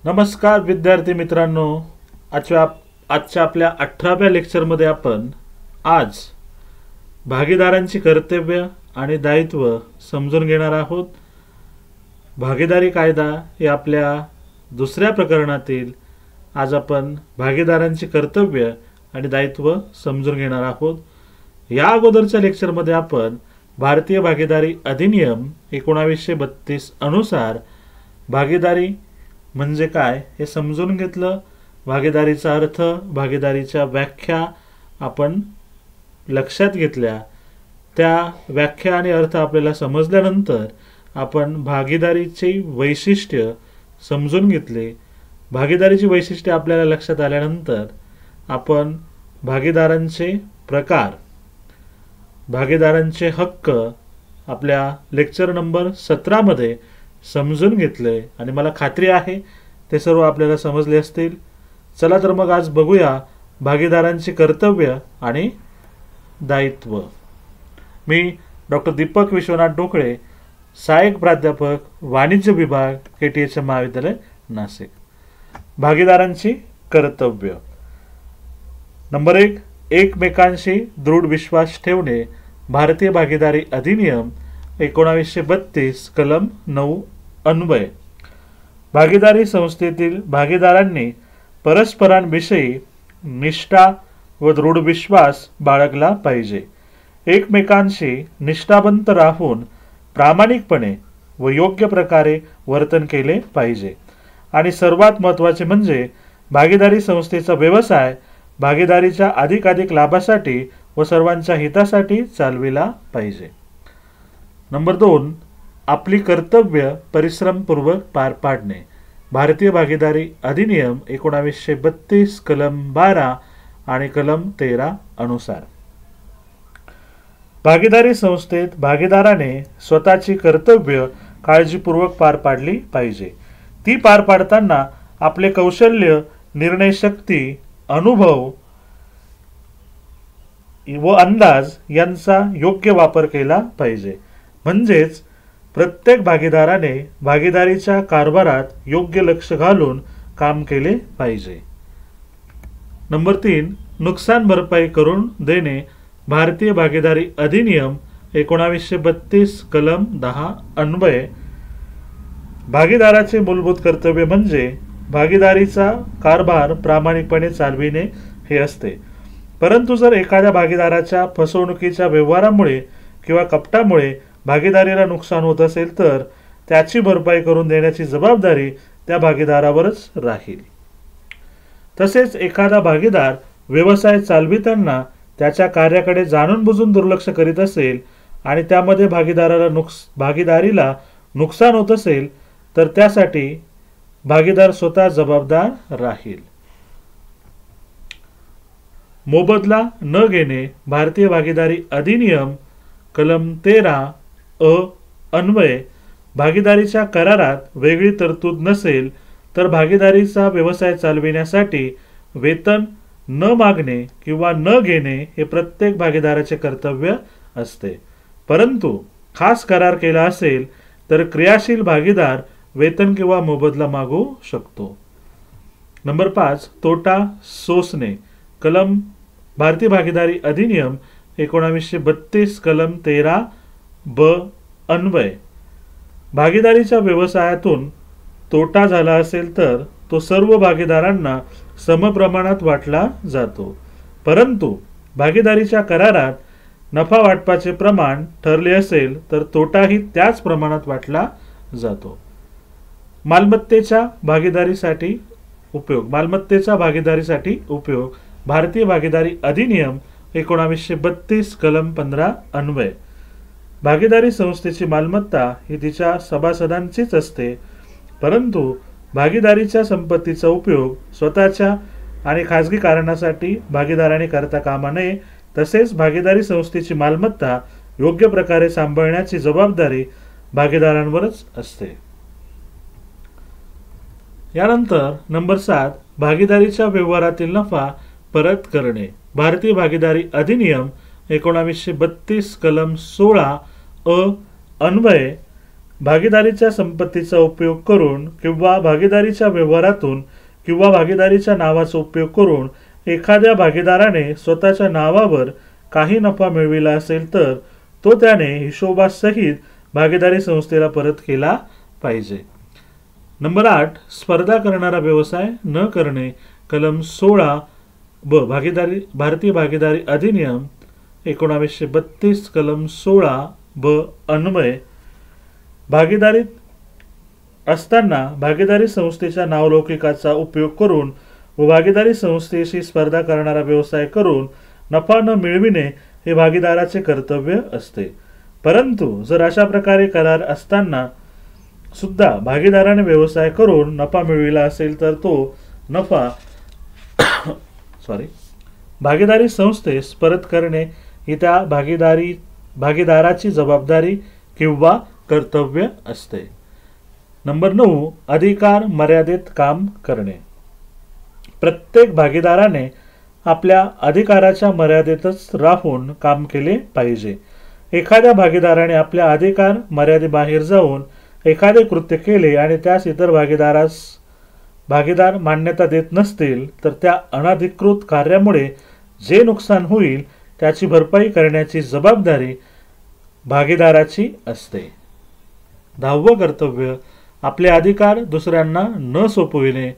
नमस्कार विद्यार्थी मित्रांनो, आजच्या आपल्या 18व्या लेक्चरमध्ये आपण आज भागीदारांची कर्तव्य आणि दायित्व समजून घेणार आहोत। भागीदारी कायदा या आपल्या दुसऱ्या प्रकरणातील आज आपण भागीदारांची कर्तव्य आणि दायित्व समजून घेणार आहोत। या अगोदरच्या लेक्चरमध्ये आपण भारतीय भागीदारी अधिनियम 1932 अनुसार भागीदारी म्हणजे काय हे समजून घेतलं। भागीदारीचा अर्थ, भागीदारीच्या व्याख्या आपण लक्षात घेतल्या। त्या व्याख्या आणि अर्थ आपल्याला समजल्यानंतर आपण भागीदारीची वैशिष्ट्य समजून घेतले। भागीदारीची वैशिष्ट्ये आपल्याला लक्षात आल्यानंतर आपण भागीदारांचे प्रकार, भागीदारांचे हक्क आपल्या लेक्चर नंबर 17 मध्ये समजून घेतले आणि मला खात्री आहे ते सर्व आपल्याला समजले असतील। चला तर मग आज बघूया भागीदारांची कर्तव्य आणि दायित्व। मी डॉक्टर दीपक विश्वनाथ ढोकळे, सहाय्यक प्राध्यापक वाणिज्य विभाग, KTHM महाविद्यालय नाशिक। भागीदारांची कर्तव्य नंबर 1, एकमेकांशी दृढ विश्वास ठेवणे। भारतीय भागीदारी अधिनियम 1932 कलम 9 अन्वय भागीदारी संस्थेतील भागीदारांनी परस्परांविषयी निष्ठा व दृढ विश्वास बाळगला पाहिजे। एकमेकांशी निष्ठावंत राहून प्रामाणिकपणे व योग्य प्रकारे वर्तन केले पाहिजे। आणि सर्वात महत्त्वाचे म्हणजे भागीदारी संस्थेचा व्यवसाय भागीदारीच्या अधिकाधिक लाभासाठी व सर्वांच्या हितासाठी चालविला पाहिजे। नंबर 2, आपली कर्तव्य परिश्रमपूर्वक पार पाडणे। भारतीय भागीदारी अधिनियम 1932 कलम 12 आणि कलम 13 अनुसार भागीदारी संस्थेत भागीदाराने स्वतःची कर्तव्य काळजीपूर्वक पार पाडली पाहिजे। ती पार पाडताना आपले कौशल्य, निर्णयशक्ती, अनुभव व अंदाज यांचा योग्य वापर केला पाहिजे। म्हणजेच प्रत्येक भागीदाराने भागीदारीच्या कारभारात योग्य लक्ष घालून काम केले पाहिजे। नंबर 3, नुकसान भरपाई करून देणे। भारतीय भागीदारी अधिनियम 1932 कलम 10 अन्वय भागीदाराचे मूलभूत कर्तव्य म्हणजे भागीदारीचा कारभार प्रामाणिकपणे चालविणे हे असते। परंतु जर एखाद्या भागीदाराच्या फसवणुकीच्या व्यवहारामुळे किंवा कपटामुळे भागीदारीला नुकसान होत असेल तर त्याची भरपाई करून देण्याची जबाबदारी त्या भागीदारावरच राहील। तसेच एखादा भागीदार व्यवसाय चालविताना त्याच्या कार्याकडे जाणून बुजून दुर्लक्ष करीत असेल आणि त्यामध्ये भागीदारीला नुकसान होत असेल तर त्यासाठी भागीदार स्वतः जबाबदार राहील। मोबदला न घेणे। भारतीय भागीदारी अधिनियम कलम 13 अ अन्वय भागीदारीच्या करारात वेगळी तरतूद नसेल तर भागीदारीचा व्यवसाय चालविण्यासाठी वेतन न मागणे किंवा न घेणे हे प्रत्येक भागीदाराचे कर्तव्य असते। परंतु खास करार केला असेल तर क्रियाशील भागीदार वेतन किंवा मोबदला मागू शकतो। नंबर 5, तोटा सोसणे। भारतीय भागीदारी अधिनियम 1932 कलम 13 ब अन्वय भागीदारीच्या व्यवसायातून तोटा झाला असेल तर तो सर्व भागीदारांना समप्रमाणात वाटला जातो। परंतु भागीदारीच्या करारात नफा वाटपाचे प्रमाण ठरले असेल तर तोटाही त्याच प्रमाणात वाटला जातो। मालमत्तेच्या भागीदारीसाठी उपयोग भारतीय भागीदारी अधिनियम 1932 कलम 15 अन्वय भागीदारी संस्थेची मालमत्ता ही तिच्या सभासदांचीच असते। परंतु भागीदारीच्या संपत्तीचा उपयोग स्वतःच्या आणि खाजगी कारणासाठी भागीदाराने करता कामा नये। तसेच भागीदारी संस्थेची मालमत्ता योग्य प्रकारे सांभाळण्याची जबाबदारी भागीदारांवरच असते। यानंतर नंबर 7, भागीदारीच्या व्यवहारातील नफा परत करणे। भारतीय भागीदारी अधिनियम 1932 कलम 16 अ अन्वय भागीदारीच्या संपत्तीचा उपयोग करून किंवा भागीदारीच्या व्यवहारातून किंवा भागीदारीच्या नावाचा उपयोग करून एखाद्या भागीदाराने स्वतःच्या नावावर काही नफा मिळविला असेल तर तो त्याने हिशोबासहित भागीदारी संस्थेला परत केला पाहिजे. नंबर 8, स्पर्धा करणारा व्यवसाय न करणे. कलम 16 ब भारतीय भागीदारी अधिनियम 1932 कलम 16 ब अन्वय भागीदारीत असताना भागीदारी संस्थेच्या नावलौकिकाचा उपयोग करून व भागीदारी संस्थेशी स्पर्धा करणारा व्यवसाय करून नफा न मिळविणे हे भागीदाराचे कर्तव्य असते. परंतु जर अशा प्रकारे करार असताना सुद्धा भागीदाराने व्यवसाय करून नफा मिळविला असेल तर तो नफा भागीदारी संस्थेस परत करणे ही त्या भागीदाराची जबाबदारी किंवा कर्तव्य असते. नंबर 9, अधिकार मर्यादेत काम करणे. प्रत्येक भागीदाराने आपल्या अधिकाराच्या मर्यादेतच राहून काम केले पाहिजे. एखाद्या भागीदाराने आपल्या अधिकार मर्यादेबाहेर जाऊन एखादे कृत्य केले आणि त्यास इतर भागीदार मान्यता देत नसतील तर त्या अनधिकृत कार्यामुळे जे नुकसान होईल त्याची भरपाई करण्याची जबाबदारी भागीदाराची असते. 10वे कर्तव्य, आपले अधिकार दुसऱ्यांना न सोपविणे.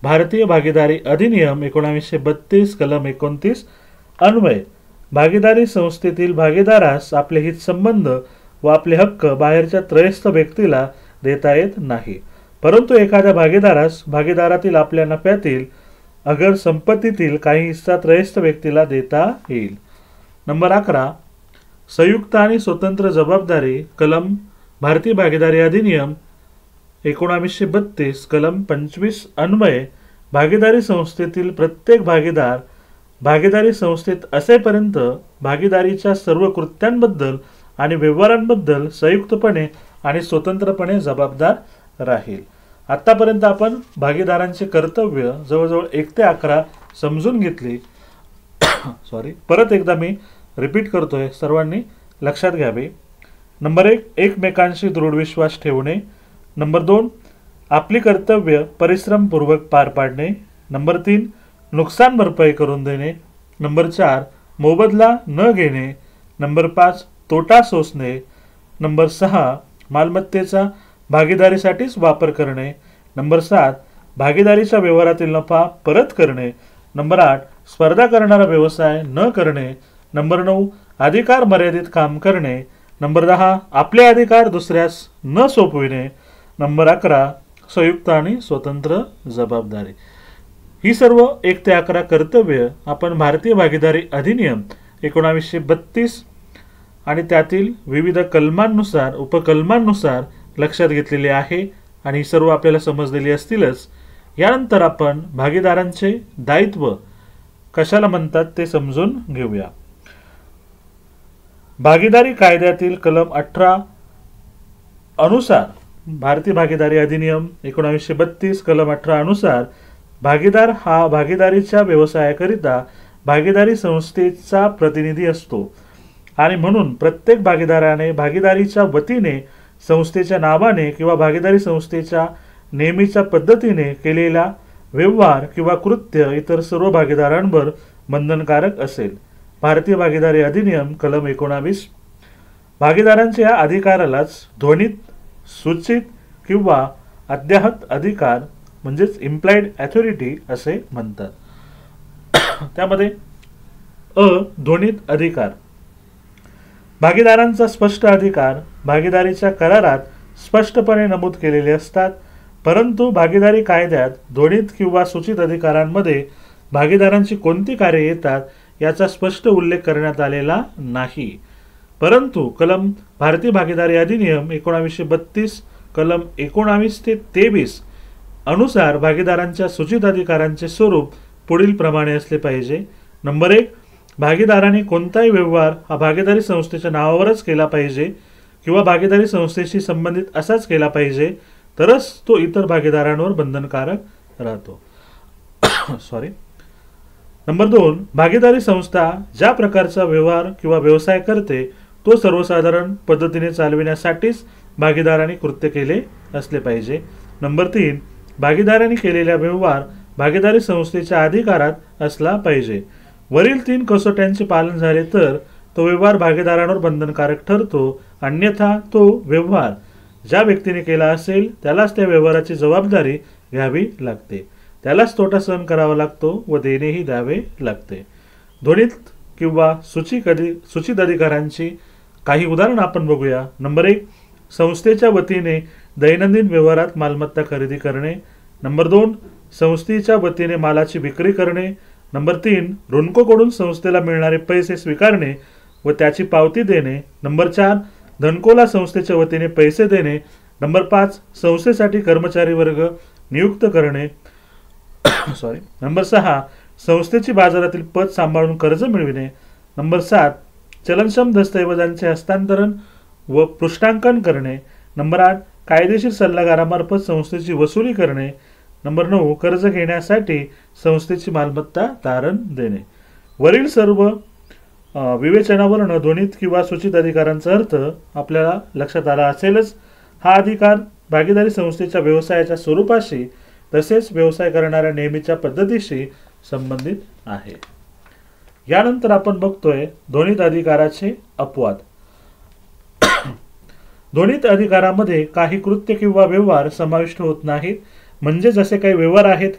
भारतीय भागीदारी अधिनियम 1932 कलम 29 अन्वय भागीदारी संस्थेतील भागीदारास आपले हितसंबंध व आपले हक्क बाहेरच्या त्रयस्थ व्यक्तीला देता येत नाही, परंतु एखाद्या भागीदारास भागीदारातील आपल्या नफ्यातील अगर संपत्तीतील काही हिस्सा त्रयस्थ व्यक्तीला देता येईल. नंबर 11, संयुक्त आणि स्वतंत्र जबाबदारी. कलम भारतीय भागीदारी अधिनियम 1932 कलम 25 अन्वय भागीदारी संस्थेतील प्रत्येक भागीदार भागीदारी संस्थेत असेपर्यंत भागीदारीच्या सर्व कृत्यांबद्दल आणि व्यवहारांबद्दल संयुक्तपणे आणि स्वतंत्रपणे जबाबदार राहील. आतापर्यंत आपण भागीदारांचे कर्तव्य जवळजवळ 1 ते 11 समजून घेतली. परत एकदा मी रिपीट करतोय, सर्वांनी लक्षात घ्यावे. नंबर 1, एकमेकांशी दृढ विश्वास ठेवणे. नंबर 2, आपली कर्तव्य परिश्रमपूर्वक पार पाडणे. नंबर 3, नुकसान भरपाई करून देणे. नंबर 4, मोबदला न घेणे. नंबर 5, तोटा सोसणे. नंबर 6, मालमत्तेचा भागीदारीसाठीच वापर करणे. नंबर 7, भागीदारीच्या व्यवहारातील नफा परत करणे. नंबर 8, स्पर्धा करणारा व्यवसाय न करणे. नंबर 9, अधिकार मर्यादित काम करणे. नंबर 10, आपले अधिकार दुसऱ्यास न सोपविणे. नंबर 11, संयुक्त आणि स्वतंत्र जबाबदारी. ही सर्व 1 ते 11 कर्तव्य आपण भारतीय भागीदारी अधिनियम 1932 आणि त्यातील विविध कलमांनुसार उपकलमांनुसार लक्षात घेतलेले आहे आणि ही सर्व आपल्याला समजलेली असतीलच. यानंतर आपण भागीदारांचे दायित्व कशाला म्हणतात ते समजून घेऊया. भागीदारी कायद्यातील कलम 18 अनुसार भारतीय भागीदारी अधिनियम 1932 कलम 18 अनुसार भागीदार हा भागीदारीच्या व्यवसायाकरिता भागीदारी संस्थेचा प्रतिनिधी असतो आणि म्हणून प्रत्येक भागीदाराने भागीदारीच्या वतीने संस्थेच्या नावाने किंवा भागीदारी संस्थेच्या नेहमीच्या पद्धतीने केलेला व्यवहार किंवा कृत्य इतर सर्व भागीदारांवर बंधनकारक असेल. भारतीय भागीदारी अधिनियम कलम 19 भागीदारांच्या या अधिकारालाच ध्वनित, सूचित किंवा अध्याहत अधिकार म्हणजेच इम्प्लाइड अथॉरिटी असे म्हणतात. त्यामध्ये ध्वनित अधिकार, भागीदारांचा स्पष्ट अधिकार भागीदारीच्या करारात स्पष्टपणे नमूद केलेले असतात, परंतु भागीदारी कायद्यात ध्वनित किंवा सूचित अधिकारांमध्ये भागीदारांची कोणती कार्ये येतात याचा स्पष्ट उल्लेख करण्यात आलेला नाही. परंतु कलम भारतीय भागीदारी अधिनियम 1932 कलम 19 ते 23 अनुसार भागीदारांच्या सूचित अधिकारांचे स्वरूप पुढील प्रमाणे असले पाहिजे. नंबर 1, भागीदाराने कोणताही व्यवहार हा भागीदारी संस्थेच्या नावावरच केला पाहिजे किंवा भागीदारी संस्थेशी संबंधित असाच केला पाहिजे, तरच तो इतर भागीदारांवर बंधनकारक राहतो. नंबर 2, भागीदारी संस्था ज्या प्रकारचा व्यवहार किंवा व्यवसाय करते तो सर्वसाधारण पद्धतीने चालविण्यासाठीच भागीदारांनी कृत्य केले असले पाहिजे. नंबर 3, भागीदारांनी केलेला व्यवहार भागीदारी संस्थेच्या अधिकारात असला पाहिजे. वरील 3 कसोट्यांचे पालन झाले तर तो व्यवहार भागीदारांवर बंधनकारक ठरतो, अन्यथा तो व्यवहार ज्या व्यक्तीने केला असेल त्यालाच त्या व्यवहाराची जबाबदारी घ्यावी लागते, त्यालाच तोटा सहन करावा लागतो व देणेही द्यावे लागते. ध्वनित किंवा सूचित अधिकारांची काही उदाहरणं आपण बघूया. नंबर 1, संस्थेच्या वतीने दैनंदिन व्यवहारात मालमत्ता खरेदी करणे. नंबर 2, संस्थेच्या वतीने मालाची विक्री करणे. नंबर 3, ऋणकोकडून संस्थेला मिळणारे पैसे स्वीकारणे व त्याची पावती देणे. नंबर 4, धनकोला संस्थेच्या वतीने पैसे देणे. नंबर 5, संस्थेसाठी कर्मचारी वर्ग नियुक्त करणे. नंबर 6, संस्थेची बाजारातील पत सांभाळून कर्ज मिळविणे. नंबर 7, चलनक्षम दस्तऐवजांचे हस्तांतरण व पृष्ठांकन करणे. नंबर 8, कायदेशीर सल्लागारामार्फत संस्थेची वसुली करणे. नंबर 9, कर्ज घेण्यासाठी संस्थेची मालमत्ता तारण देणे. वरील सर्व विवेचनावरून ध्वनित किंवा सूचित अधिकारांचा अर्थ आपल्याला लक्षात आला असेलच. हा अधिकार भागीदारी संस्थेच्या व्यवसायाच्या स्वरूपाशी तसेच व्यवसाय करणाऱ्या नेहमीच्या पद्धतीशी संबंधित आहे. यानंतर आपण बघतोय ध्वनित अधिकाराचे अपवाद. ध्वनित अधिकारामध्ये काही कृत्य किंवा व्यवहार समाविष्ट होत नाहीत. म्हणजे जसे काही व्यवहार आहेत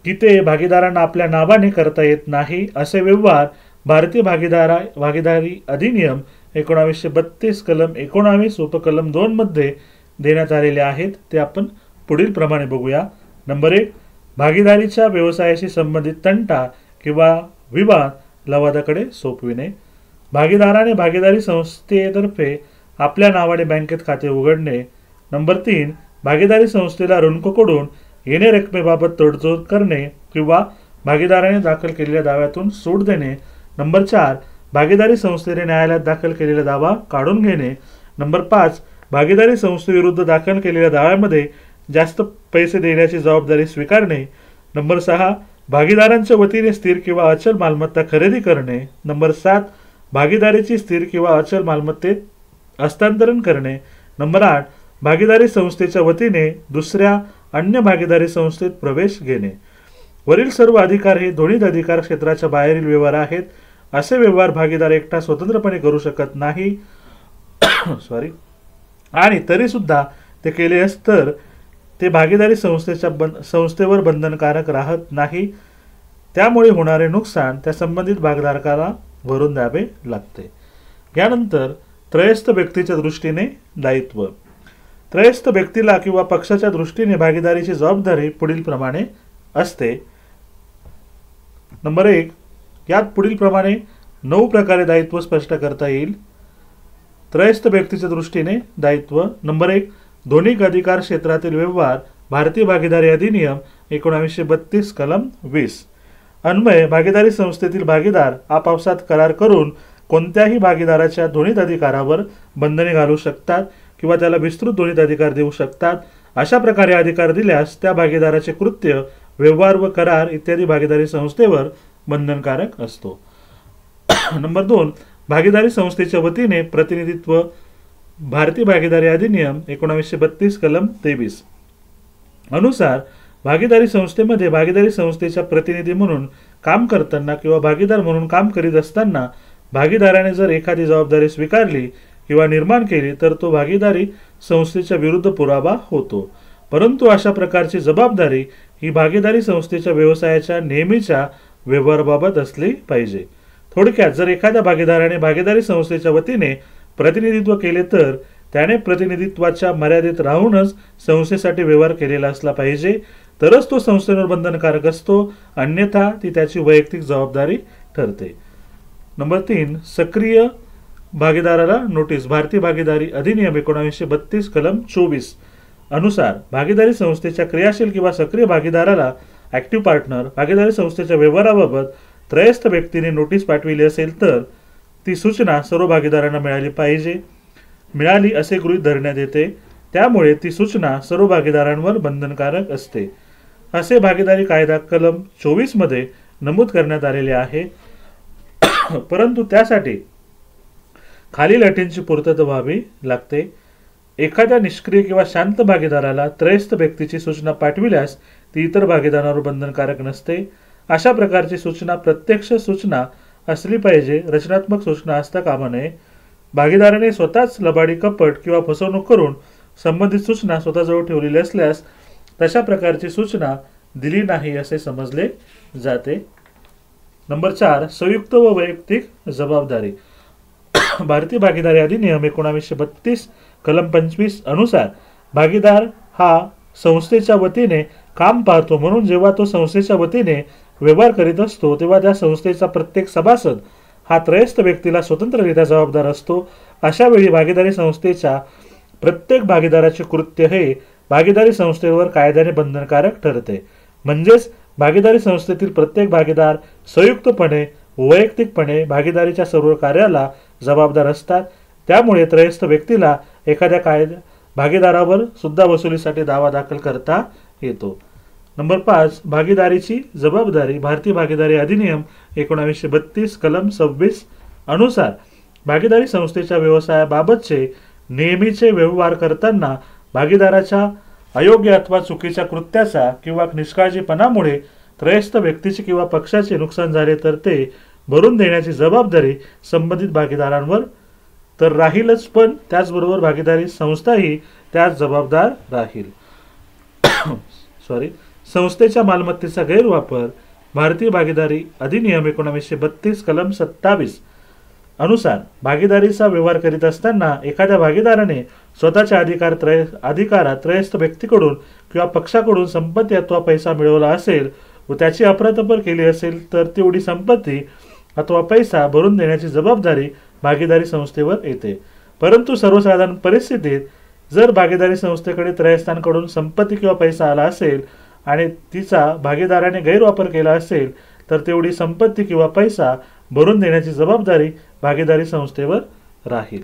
की ते भागीदारांना आपल्या नावाने करता येत नाही, असे व्यवहार भारतीय भागीदारी अधिनियम 1932 कलम 19 उपकलम 2 मध्ये देण्यात आलेले आहेत. ते आपण पुढील प्रमाणे बघूया. नंबर 1, भागीदारीच्या व्यवसायाशी संबंधित तंटा किंवा विवाद लवादाकडे सोपविणे. भागीदाराने भागीदारी संस्थेतर्फे आपल्या नावाने बँकेत खाते उघडणे. नंबर 3, भागीदारी संस्थेला ऋणकोकडून येणे रकमेबाबत तडजोड करणे किंवा भागीदाराने दाखल केलेल्या दाव्यातून सूट देणे. नंबर 4, भागीदारी संस्थेने न्यायालयात दाखल केलेला दावा काढून घेणे. नंबर 5, भागीदारी संस्थेविरुद्ध दाखल केलेल्या दाव्यामध्ये जास्त पैसे देण्याची जबाबदारी स्वीकारणे. नंबर 6, भागीदारांच्या वतीने स्थिर किंवा अचल मालमत्ता खरेदी करणे. नंबर 7, भागीदारीची स्थिर किंवा अचल मालमत्तेत हस्तांतरण करणे. नंबर 8, भागीदारी संस्थेच्या वतीने दुसऱ्या अन्य भागीदारी संस्थेत प्रवेश घेणे. वरील सर्व अधिकार हे ध्वनित अधिकार क्षेत्राच्या बाहेरील व्यवहार आहेत. असे व्यवहार भागीदार एकटा स्वतंत्रपणे करू शकत नाही आणि तरी सुद्धा ते केले तर ते भागीदारी संस्थेवर बंधनकारक राहत नाही. त्यामुळे होणारे नुकसान त्या संबंधित भागधारकाला भरून द्यावे लागते. यानंतर त्रयस्थ व्यक्तीच्या दृष्टीने दायित्व. त्रयस्थ व्यक्तीला किंवा पक्षाच्या दृष्टीने भागीदारीची जबाबदारी पुढील प्रमाणे असते. नंबर 1, यात पुढील प्रमाणे 9 प्रकारे दायित्व स्पष्ट करता येईल. त्रयस्थ व्यक्तीच्या दृष्टीने दायित्व. नंबर 1, ध्वनिक अधिकार क्षेत्रातील व्यवहार भारतीय भागीदारी अधिनियम 1932 कलम 20 अन्वये भागीदारी संस्थेतील भागीदार आपापसात करार करून कोणत्याही भागीदाराच्या ध्वनित अधिकारावर बंधने घालू शकतात किंवा त्याला विस्तृत ध्वनित अधिकार देऊ शकतात. अशा प्रकारे अधिकार दिल्यास त्या भागीदाराचे कृत्य, व्यवहार व करार इत्यादी भागीदारी संस्थेवर बंधनकारक असतो. नंबर 2, भागीदारी संस्थेच्या वतीने प्रतिनिधित्व भारतीय भागीदारी अधिनियम 1932 कलम 23 अनुसार भागीदारी संस्थेमध्ये भागीदारी संस्थेच्या प्रतिनिधी म्हणून काम करताना किंवा भागीदार म्हणून काम करीत असताना भागीदाराने जर एखादी जबाबदारी स्वीकारली किंवा निर्माण केली तर तो भागीदारी संस्थेच्या विरुद्ध पुरावा होतो. परंतु अशा प्रकारची जबाबदारी ही भागीदारी संस्थेच्या व्यवसायाच्या नेहमीच्या व्यवहाराबाबत असली पाहिजे. थोडक्यात जर एखाद्या भागीदाराने भागीदारी संस्थेच्या वतीने प्रतिनिधित्व केले तर त्याने प्रतिनिधित्वाच्या मर्यादेत राहूनच संस्थेसाठी व्यवहार केलेला असला पाहिजे, तरच तो संस्थेवर बंधनकारक असतो, अन्यथा ती त्याची वैयक्तिक जबाबदारी ठरते. नंबर 3, सक्रिय भागीदाराला नोटीस. भारतीय भागीदारी अधिनियम 1932 कलम 24 अनुसार भागीदारी संस्थेच्या क्रियाशील किंवा सक्रिय भागीदाराला ॲक्टिव्ह पार्टनर भागीदारी संस्थेच्या व्यवहाराबाबत त्रयस्थ व्यक्तीने नोटीस पाठविली असेल तर ती सूचना सर्व भागीदारांना मिळाली असे गृहीत धरण्यात येते. त्यामुळे ती सूचना सर्व भागीदारांवर बंधनकारक असते असे भागीदारी कायदा कलम 24 मध्ये नमूद करण्यात आलेले आहे. परंतु त्यासाठी खालील अटींची पूर्तता व्हावी लागते. एखाद्या निष्क्रिय किंवा शांत भागीदाराला त्रयस्थ व्यक्तीची सूचना पाठविल्यास ती इतर भागीदारांवर बंधनकारक नसते. अशा प्रकारची सूचना प्रत्यक्ष सूचना असली पाहिजे, रचनात्मक सूचना असता कामा नये. भागीदाराने स्वतःच लबाडी, कपट किंवा फसवणूक करून संबंधित सूचना स्वतःजवळ ठेवलेली असल्यास तशा प्रकारची सूचना दिली नाही असे समजले जाते. नंबर 4, संयुक्त व वैयक्तिक जबाबदारी. भारतीय भागीदारी अधिनियम 1932 कलम 25 अनुसार भागीदार हा संस्थेच्या वतीने काम पाहतो, म्हणून जेव्हा तो संस्थेच्या वतीने व्यवहार करीत असतो तेव्हा त्या संस्थेचा प्रत्येक सभासद हा त्रयस्थ व्यक्तीला स्वतंत्ररित्या जबाबदार असतो. अशा वेळी भागीदारी संस्थेच्या प्रत्येक भागीदाराचे कृत्य हे भागीदारी संस्थेवर कायद्याने बंधनकारक ठरते. म्हणजेच भागीदारी संस्थेतील प्रत्येक भागीदार संयुक्तपणे वैयक्तिकपणे भागीदारीच्या सर्व कार्याला जबाबदार असतात. त्यामुळे त्रयस्थ व्यक्तीला एखाद्या भागीदारावर सुद्धा वसुलीसाठी दावा दाखल करता येतो. नंबर 5, भागीदारीची जबाबदारी. भारतीय भागीदारी अधिनियम 1932 कलम 26 अनुसार भागीदारी संस्थेच्या व्यवसायाबाबतचे नेहमीचे व्यवहार करताना भागीदाराच्या अयोग्य अथवा चुकीच्या कृत्याचा किंवा निष्काळजीपणामुळे त्रयस्थ व्यक्तीचे किंवा पक्षाचे नुकसान झाले तर ते भरून देण्याची जबाबदारी संबंधित भागीदारांवर तर राहीलच, पण त्याचबरोबर भागीदारी संस्थाही त्यास जबाबदार राहील. संस्थेच्या मालमत्तेचा गैरवापर. भारतीय भागीदारी अधिनियम 1932 कलम 27 अनुसार भागीदारीचा व्यवहार करीत असताना एखाद्या भागीदाराने स्वतःच्या अधिकारात त्रयस्थ व्यक्तीकडून किंवा पक्षाकडून संपत्ती अथवा पैसा मिळवला असेल व त्याची अफरातफर केली असेल तर तेवढी संपत्ती अथवा पैसा भरून देण्याची जबाबदारी भागीदारी संस्थेवर येते. परंतु सर्वसाधारण परिस्थितीत जर भागीदारी संस्थेकडे त्रयस्थांकडून संपत्ती किंवा पैसा आला असेल आणि तिचा भागीदाराने गैरवापर केला असेल तर तेवढी संपत्ती किंवा पैसा भरून देण्याची जबाबदारी भागीदारी संस्थेवर राहील.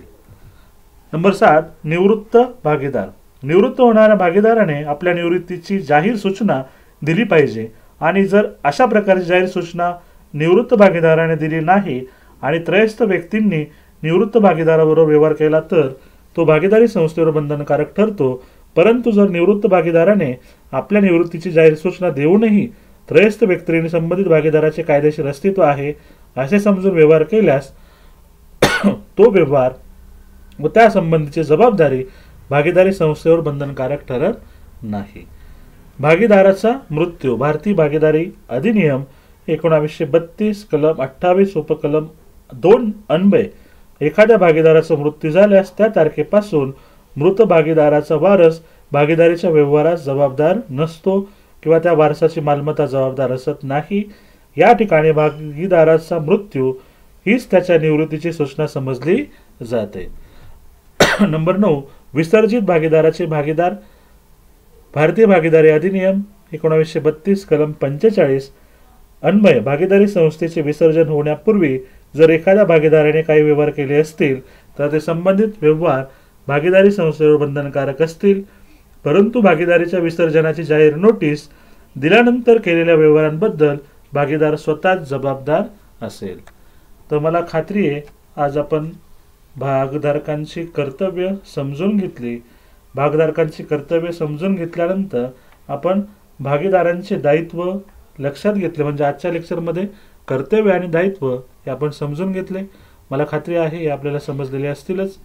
नंबर 7, निवृत्त भागीदार. निवृत्त होणाऱ्या भागीदाराने आपल्या निवृत्तीची जाहीर सूचना दिली पाहिजे आणि जर अशा प्रकारची जाहीर सूचना निवृत्त भागीदाराने दिली नाही आणि त्रयस्थ व्यक्तींनी निवृत्त भागीदाराबरोबर व्यवहार केला तर तो भागीदारी संस्थेवर बंधनकारक ठरतो. परंतु जर निवृत्त भागीदाराने आपल्या निवृत्तीची जाहीर सूचना देऊनही त्रयस्थ व्यक्तीने संबंधित भागीदाराचे कायदेशीर अस्तित्व आहे असे समजून व्यवहार केल्यास तो व्यवहार व त्या संबंधीची जबाबदारी भागीदारी संस्थेवर बंधनकारक ठरत नाही. भागीदाराचा मृत्यू. भारतीय भागीदारी अधिनियम 1932 कलम 28 उपकलम 2 अन्वये एखाद्या भागीदाराचा मृत्यू झाल्यास त्या तारखेपासून मृत भागीदाराचा वारस भागीदारीच्या व्यवहारास जबाबदार नसतो किंवा त्या वारसाची मालमत्ता जबाबदार असत नाही. या ठिकाणी भागीदाराचा मृत्यू हीच त्याच्या निवृत्तीची सूचना समजली जाते. नंबर 9, विसर्जित भागीदाराचे भागीदार. भारतीय भागीदारी अधिनियम 1932 कलम 45 अन्वये भागीदारी संस्थेचे विसर्जन होण्यापूर्वी जर एखाद्या भागीदाराने काही व्यवहार केले असतील तर ते संबंधित व्यवहार भागीदारी संस्थेवर बंधनकारक असतील. परंतु भागीदारीच्या विसर्जनाची जाहीर नोटीस दिल्यानंतर केलेल्या व्यवहारांबद्दल भागीदार स्वतःच जबाबदार असेल. तर मला खात्री आहे आज आपण भागधारकांची कर्तव्य समजून घेतली. भागधारकांची कर्तव्य समजून घेतल्यानंतर आपण भागीदारांचे दायित्व लक्षात घेतले. म्हणजे आजच्या लेक्चरमध्ये कर्तव्य आणि दायित्व हे आपण समजून घेतले. मला खात्री आहे हे आपल्याला समजलेले असतीलच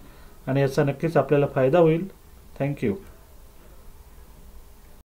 आणि याचा नक्कीच आपल्याला फायदा होईल. थँक्यू.